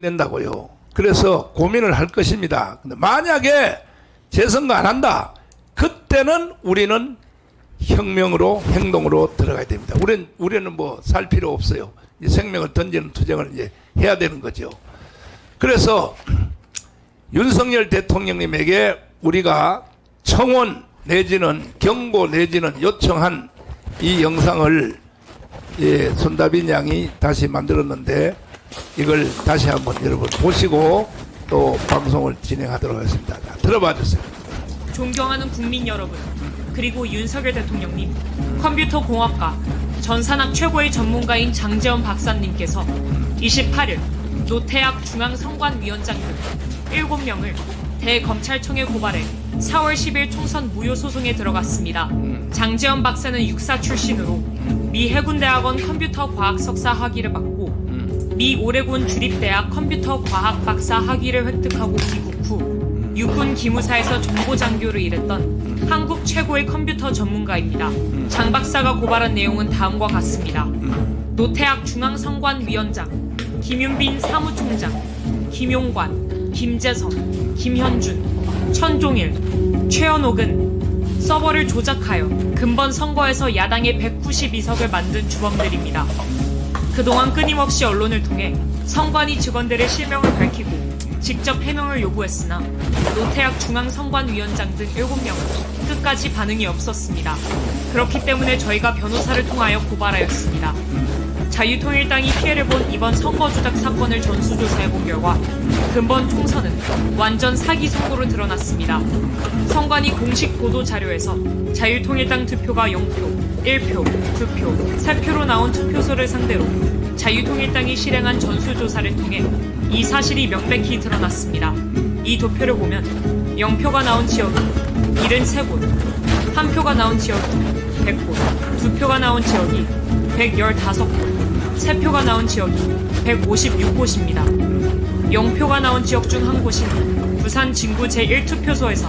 된다고요. 그래서 고민을 할 것입니다. 근데 만약에 재선거 안 한다, 그때는 우리는 혁명으로 행동으로 들어가야 됩니다. 우리는 뭐 살 필요 없어요. 이제 생명을 던지는 투쟁을 이제 해야 되는 거죠. 그래서 윤석열 대통령님에게 우리가 청원 내지는 경고 내지는 요청한 이 영상을 손다빈 양이 다시 만들었는데 이걸 다시 한번 여러분 보시고 또 방송을 진행하도록 하겠습니다. 자, 들어봐 주세요. 존경하는 국민 여러분, 그리고 윤석열 대통령님, 컴퓨터 공학과 전산학 최고의 전문가인 장재원 박사님께서 28일 노태학 중앙선관위원장 등 7명을 대검찰청에 고발해 4월 10일 총선 무효 소송에 들어갔습니다. 장재원 박사는 육사 출신으로 미 해군대학원 컴퓨터 과학 석사 학위를 받고 미 오레곤 주립대학 컴퓨터 과학 박사 학위를 획득하고 귀국 후 육군 기무사에서 정보장교를 일했던 한국 최고의 컴퓨터 전문가입니다. 장 박사가 고발한 내용은 다음과 같습니다. 노태학 중앙선관위원장, 김윤빈 사무총장, 김용관, 김재선, 김현준, 천종일, 최현옥은 서버를 조작하여 근본 선거에서 야당의 192석을 만든 주범들입니다. 그동안 끊임없이 언론을 통해 선관위 직원들의 실명을 밝히고 직접 해명을 요구했으나 노태학 중앙선관위원장 등 7명은 끝까지 반응이 없었습니다. 그렇기 때문에 저희가 변호사를 통하여 고발하였습니다. 자유통일당이 피해를 본 이번 선거 조작 사건을 전수조사해본 결과 근본 총선은 완전 사기 선거로 드러났습니다. 선관위 공식 보도 자료에서 자유통일당 득표가 0표, 1표, 2표, 3표로 나온 투표소를 상대로 자유통일당이 실행한 전수조사를 통해 이 사실이 명백히 드러났습니다. 이 도표를 보면 0표가 나온 지역은 73곳, 1표가 나온 지역이 100곳, 2표가 나온 지역이 115곳, 3표가 나온 지역이 156곳입니다. 0표가 나온 지역 중 한 곳인 부산 진구 제1투표소에서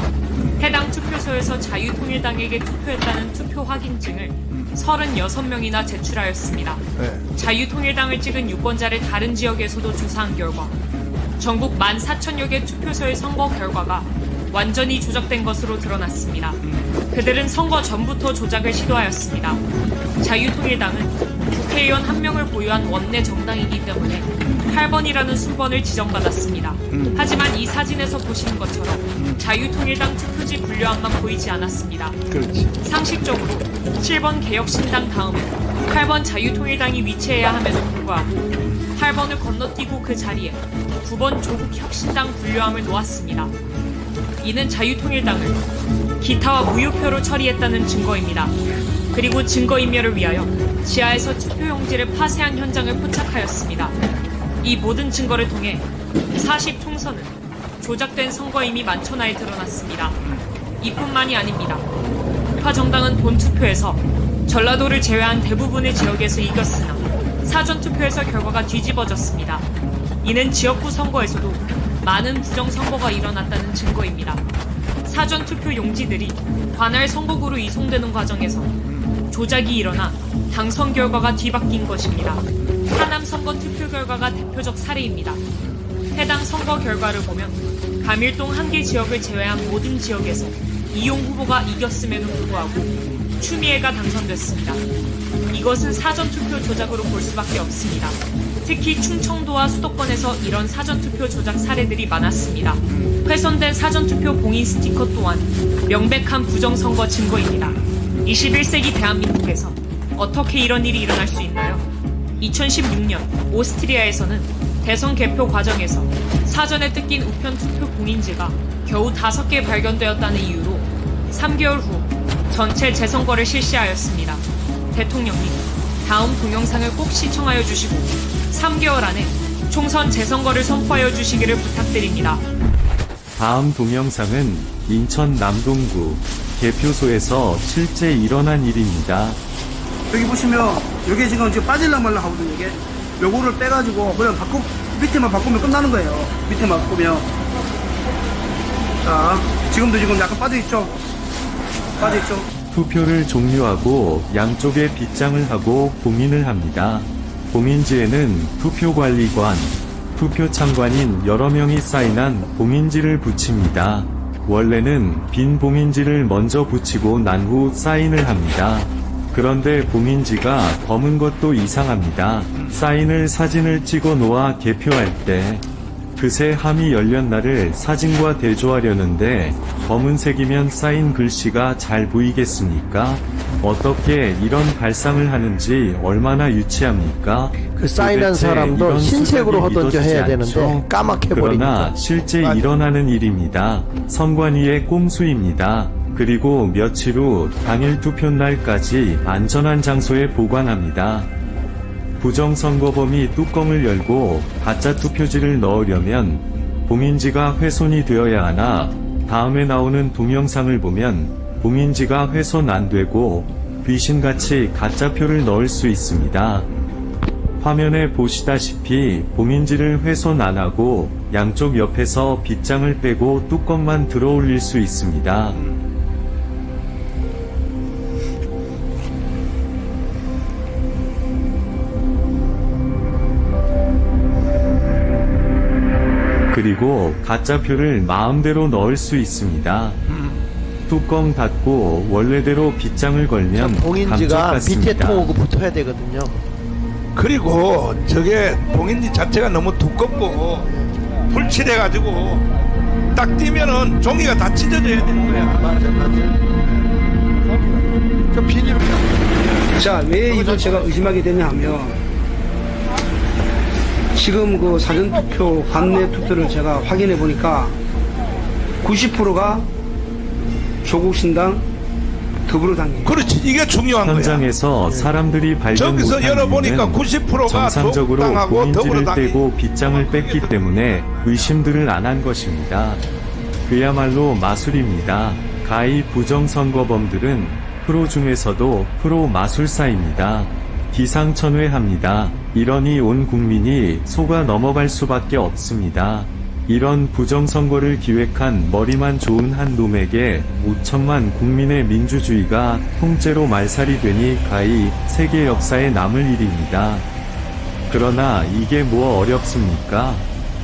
해당 투표소에서 자유통일당에게 투표했다는 투표 확인증을 36명이나 제출하였습니다. 자유통일당을 찍은 유권자를 다른 지역에서도 조사한 결과 전국 14,000여 개 투표소의 선거 결과가 완전히 조작된 것으로 드러났습니다. 그들은 선거 전부터 조작을 시도하였습니다. 자유통일당은 국회의원 1명을 보유한 원내 정당이기 때문에 8번이라는 순번을 지정받았습니다. 하지만 이 사진에서 보시는 것처럼 자유통일당 투표지 분류함만 보이지 않았습니다. 그렇지. 상식적으로 7번 개혁신당 다음에 8번 자유통일당이 위치해야 함에도 불구하고 8번을 건너뛰고 그 자리에 9번 조국혁신당 분류함을 놓았습니다. 이는 자유통일당을 기타와 무효표로 처리했다는 증거입니다. 그리고 증거인멸을 위하여 지하에서 투표용지를 파쇄한 현장을 포착하였습니다. 이 모든 증거를 통해 40 총선은 조작된 선거임이 만천하에 드러났습니다. 이뿐만이 아닙니다. 우파 정당은 본투표에서 전라도를 제외한 대부분의 지역에서 이겼으나 사전투표에서 결과가 뒤집어졌습니다. 이는 지역구 선거에서도 많은 부정선거가 일어났다는 증거입니다. 사전투표 용지들이 관할 선거구로 이송되는 과정에서 조작이 일어나 당선 결과가 뒤바뀐 것입니다. 하남 선거 투표 결과가 대표적 사례입니다. 해당 선거 결과를 보면 감일동 한 개 지역을 제외한 모든 지역에서 이용 후보가 이겼음에도 불구하고 추미애가 당선됐습니다. 이것은 사전투표 조작으로 볼 수밖에 없습니다. 특히 충청도와 수도권에서 이런 사전투표 조작 사례들이 많았습니다. 훼손된 사전투표 봉인 스티커 또한 명백한 부정선거 증거입니다. 21세기 대한민국에서 어떻게 이런 일이 일어날 수 있나요? 2016년 오스트리아에서는 대선 개표 과정에서 사전에 뜯긴 우편 투표 봉인지가 겨우 5개 발견되었다는 이유로 3개월 후 전체 재선거를 실시하였습니다. 대통령님, 다음 동영상을 꼭 시청하여 주시고 3개월 안에 총선 재선거를 선포하여 주시기를 부탁드립니다. 다음 동영상은 인천 남동구 개표소에서 실제 일어난 일입니다. 여기 보시면 이게 지금 빠질랑 말랑 하거든요. 이게 요거를 빼가지고 그냥 밑에만 바꾸면 끝나는 거예요. 밑에만 바꾸면. 자, 지금도 지금 약간 빠져있죠? 빠져있죠? 투표를 종료하고 양쪽에 빗장을 하고 봉인을 합니다. 봉인지에는 투표관리관, 투표 참관인 여러 명이 사인한 봉인지를 붙입니다. 원래는 빈 봉인지를 먼저 붙이고 난 후 사인을 합니다. 그런데 봉인지가 검은 것도 이상합니다. 사인을 사진을 찍어 놓아 개표할 때 그새 함이 열린 날을 사진과 대조하려는데 검은색이면 사인 글씨가 잘 보이겠습니까? 어떻게 이런 발상을 하는지 얼마나 유치합니까? 그 사인한 도대체 사람도 이런 흰색으로 수작이 하던지 해야 믿어지지 되는데 않죠? 까맣게 그러나 버리니까. 실제 맞아. 일어나는 일입니다. 선관위의 꼼수입니다. 그리고 며칠 후 당일 투표 날까지 안전한 장소에 보관합니다. 부정선거범이 뚜껑을 열고 가짜 투표지를 넣으려면 봉인지가 훼손이 되어야 하나 다음에 나오는 동영상을 보면 봉인지가 훼손 안 되고 귀신같이 가짜표를 넣을 수 있습니다. 화면에 보시다시피 봉인지를 훼손 안 하고 양쪽 옆에서 빗장을 빼고 뚜껑만 들어 올릴 수 있습니다. 그리고 가짜표를 마음대로 넣을 수 있습니다. 뚜껑 닫고 원래대로 빗장을 걸면 봉인지가 감쪽 밑에 같습니다. 통하고 붙어야 되거든요. 그리고 저게 봉인지 자체가 너무 두껍고 풀칠해가지고 딱 띄면은 종이가 다 찢어져야 되는 거야. 맞아. 저 비닐을 자, 왜 이걸 제가 의심하게 되냐 하면 지금 그 사전투표, 관내투표를 제가 확인해 보니까 90%가 조국신당, 더불어당입니다. 그렇지, 이게 중요한 거야. 현장에서 사람들이 발견 저기서 못한 열어보니까 이유는 90%가 정상적으로 조국당하고 봉인지를 더불어당이 떼고 빗장을 뺐기 때문에 의심들을 안 한 것입니다. 그야말로 마술입니다. 가히 부정선거범들은 프로 중에서도 프로 마술사입니다. 기상천외합니다. 이러니 온 국민이 속아 넘어갈 수밖에 없습니다. 이런 부정선거를 기획한 머리만 좋은 한 놈에게 5천만 국민의 민주주의가 통째로 말살이 되니 가히 세계 역사에 남을 일입니다. 그러나 이게 뭐 어렵습니까?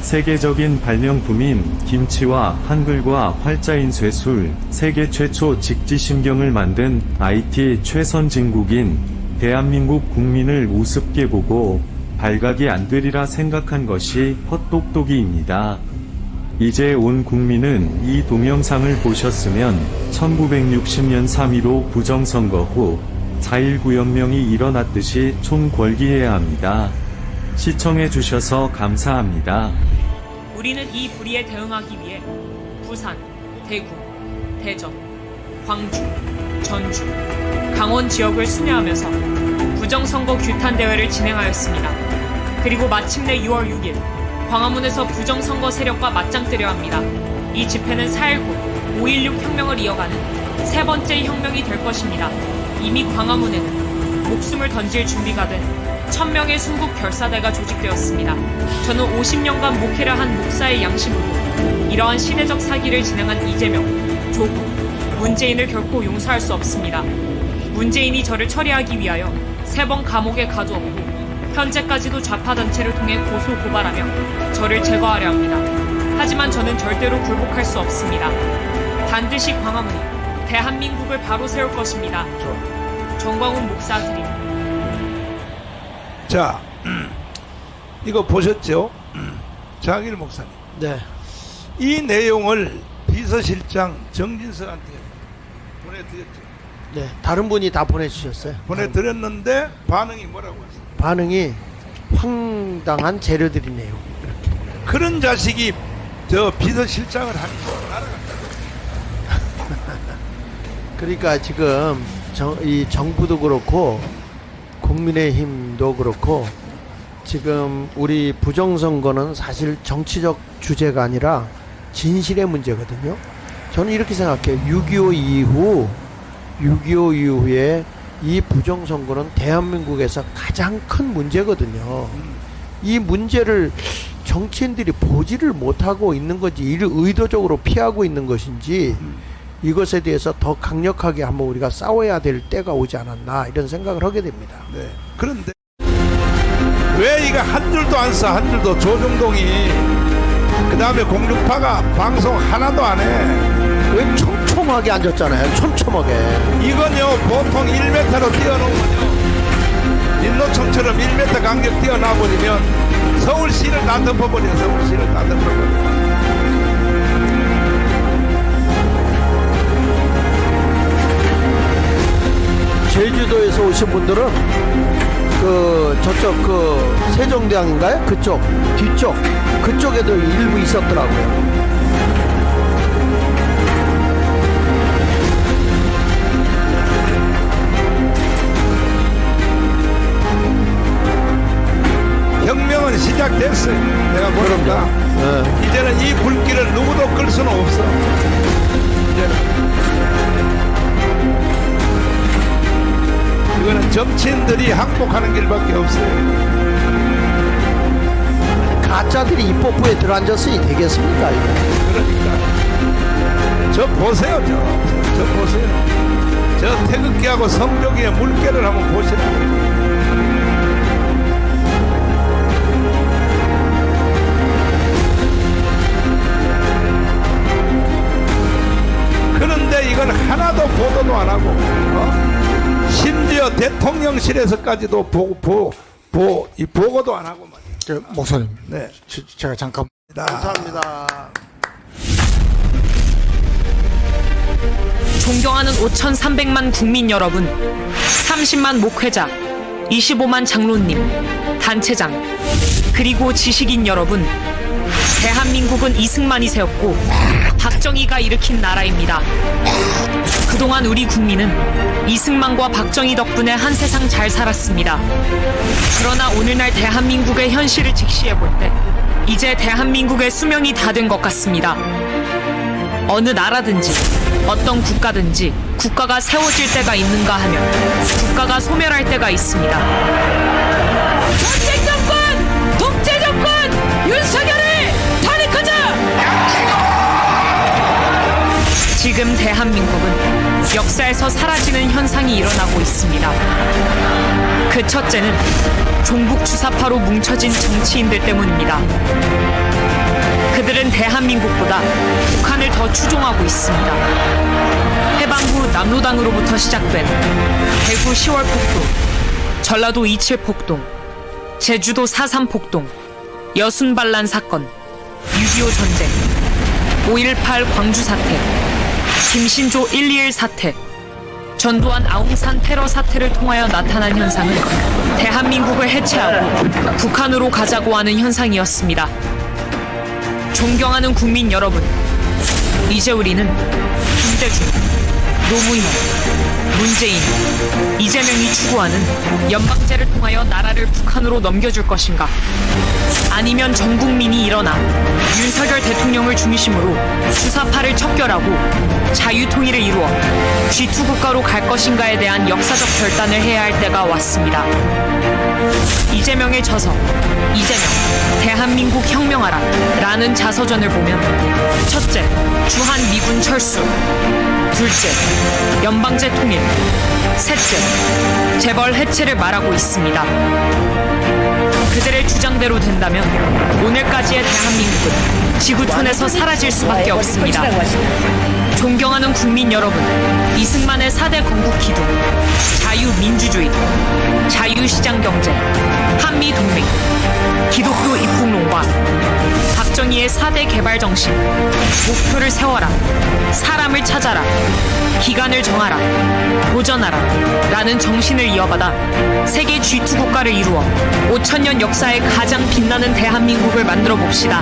세계적인 발명품인 김치와 한글과 활자인 쇠술, 세계 최초 직지심경을 만든 IT 최선진국인 대한민국 국민을 우습게 보고 발각이 안 되리라 생각한 것이 헛똑똑이입니다. 이제 온 국민은 이 동영상을 보셨으면 1960년 3.15 부정선거 후 4.19혁명이 일어났듯이 총궐기해야 합니다. 시청해주셔서 감사합니다. 우리는 이 불의에 대응하기 위해 부산, 대구, 대전, 광주, 전주, 강원 지역을 순회하면서 부정선거 규탄 대회를 진행하였습니다. 그리고 마침내 6월 6일 광화문에서 부정선거 세력과 맞짱뜨려 합니다. 이 집회는 4.19, 5.16 혁명을 이어가는 세 번째 혁명이 될 것입니다. 이미 광화문에는 목숨을 던질 준비가 된 1000명의 순국 결사대가 조직되었습니다. 저는 50년간 목회를 한 목사의 양심으로 이러한 시대적 사기를 진행한 이재명, 조국, 문재인을 결코 용서할 수 없습니다. 문재인이 저를 처리하기 위하여 3번 감옥에 가두었고 현재까지도 좌파단체를 통해 고소 고발하며 저를 제거하려 합니다. 하지만 저는 절대로 굴복할 수 없습니다. 반드시 광화문이 대한민국을 바로 세울 것입니다. 정광훈 목사 드립니다. 자, 이거 보셨죠? 장일 목사님. 네. 이 내용을 비서실장 정진석한테 보내드렸죠. 네. 다른 분이 다 보내주셨어요. 보내드렸는데 반응이 뭐라고 하세요? 반응이 황당한 재료들이네요. 그런 자식이 저 비서실장을 하니 나라가 그러니까 지금 이 정부도 그렇고 국민의힘도 그렇고 지금 우리 부정선거는 사실 정치적 주제가 아니라 진실의 문제거든요. 저는 이렇게 생각해요. 6.25 이후에 이 부정선거는 대한민국에서 가장 큰 문제거든요. 이 문제를 정치인들이 보지를 못하고 있는 건지 이를 의도적으로 피하고 있는 것인지 이것에 대해서 더 강력하게 한번 우리가 싸워야 될 때가 오지 않았나 이런 생각을 하게 됩니다. 네. 그런데 왜 이거 한 줄도 안 써? 한 줄도 조중동이 그 다음에 공중파가 방송 하나도 안 해. 왜 촘촘하게 앉았잖아요. 촘촘하게. 이건요 보통 1m로 뛰어넘으면요 인노총처럼 1m 간격 뛰어나버리면 서울시를 다 덮어버려요. 서울시를 다 덮어버려요. 제주도에서 오신 분들은 저쪽 세종대왕인가요? 그쪽 뒤쪽 그쪽에도 일부 있었더라고요. 혁명은 시작됐어요. 내가 보니까 예. 이제는 이 불길을 누구도 끌 수는 없어. 이거는 정치인들이 항복하는 길밖에 없어요. 가짜들이 입법부에 들어앉았으니 되겠습니까? 이거? 그러니까 저 보세요. 저 보세요. 저 태극기하고 성조기의 물결을 한번 보시라고. 그런데 이건 하나도 보도도 안 하고 심지어 대통령실에서까지도 보고도 안 하고 말이에요. 목사님, 네. 제가 잠깐. 감사합니다. 존경하는 5,300만 국민 여러분, 30만 목회자, 25만 장로님, 단체장, 그리고 지식인 여러분, 대한민국은 이승만이 세웠고 박정희가 일으킨 나라입니다. 그동안 우리 국민은 이승만과 박정희 덕분에 한 세상 잘 살았습니다. 그러나 오늘날 대한민국의 현실을 직시해볼 때 이제 대한민국의 수명이 다 된 것 같습니다. 어느 나라든지 어떤 국가든지 국가가 세워질 때가 있는가 하면 국가가 소멸할 때가 있습니다. 전쟁 정권! 독재 정권! 윤석열을 탄핵하자! 지금 대한민국은 역사에서 사라지는 현상이 일어나고 있습니다. 그 첫째는 종북 주사파로 뭉쳐진 정치인들 때문입니다. 그들은 대한민국보다 북한을 더 추종하고 있습니다. 해방 후 남로당으로부터 시작된 대구 10월 폭동, 전라도 27 폭동, 제주도 4.3 폭동, 여순 반란 사건, 6.25 전쟁, 5.18 광주 사태, 김신조 121 사태, 전두환 아웅산 테러 사태를 통하여 나타난 현상은 대한민국을 해체하고 북한으로 가자고 하는 현상이었습니다. 존경하는 국민 여러분, 이제 우리는 김대중, 노무현, 문재인, 이재명이 추구하는 연방제를 통하여 나라를 북한으로 넘겨줄 것인가? 아니면 전 국민이 일어나 윤석열 대통령을 중심으로 주사파를 척결하고 자유통일을 이루어 G2 국가로 갈 것인가에 대한 역사적 결단을 해야 할 때가 왔습니다. 이재명의 저서, 이재명, 대한민국 혁명하라 라는 자서전을 보면 첫째, 주한 미군 철수, 둘째, 연방제 통일, 셋째, 재벌 해체를 말하고 있습니다. 그들의 주장대로 된다면 오늘까지의 대한민국은 지구촌에서 사라질 수밖에 없습니다. 존경하는 국민 여러분, 이승만의 4대 건국 기둥, 자유민주주의, 자유시장경제, 한미동맹, 기독교 입국론과 박정희의 4대 개발정신, 목표를 세워라, 사람을 찾아라, 기간을 정하라, 도전하라 라는 정신을 이어받아 세계 G2 국가를 이루어 5,000년 역사의 가장 빛나는 대한민국을 만들어 봅시다.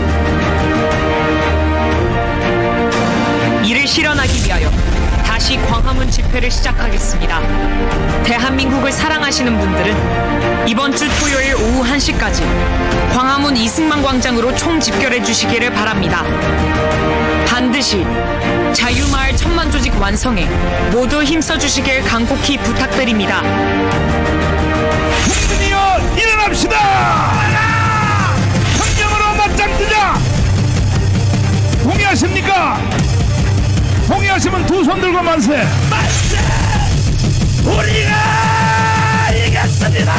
이를 실현하기 위하여 다시 광화문 집회를 시작하겠습니다. 대한민국을 사랑하시는 분들은 이번 주 토요일 오후 1시까지 광화문 이승만 광장으로 총집결해 주시기를 바랍니다. 반드시 자유마을 천만조직 완성에 모두 힘써 주시길 간곡히 부탁드립니다. 국민이여 일어납시다. 혁명으로 맞짱 뜨자. 동의하십니까? 동의하시면 두 손 들고 만세. 만세. 우리가 이겼습니다.